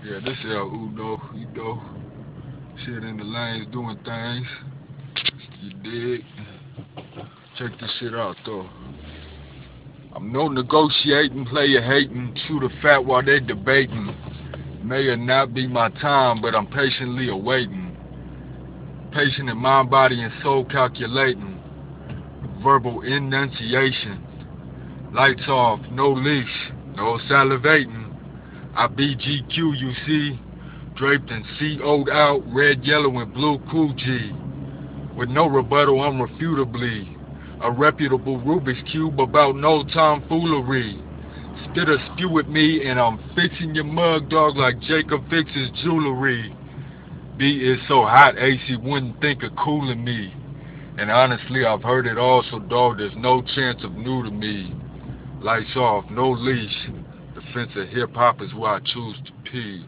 Yeah, this is El Udo, shit in the lanes doing things. You dig? Check this shit out though. I'm no negotiating, player hating, shooter fat while they debating. May or not be my time, but I'm patiently awaiting. Patient in mind, body, and soul calculating. Verbal enunciation. Lights off, no leash, no salivating. I BGQ, you see, draped and CO'd out, red, yellow, and blue cool G. With no rebuttal, unrefutably. A reputable Rubik's Cube about no tomfoolery. Spit or spew at me, and I'm fixing your mug, dog, like Jacob fixes jewelry. B is so hot, AC wouldn't think of cooling me. And honestly, I've heard it all, so dog, there's no chance of new to me. Lights off, no leash. The fence of hip hop is where I choose to pee.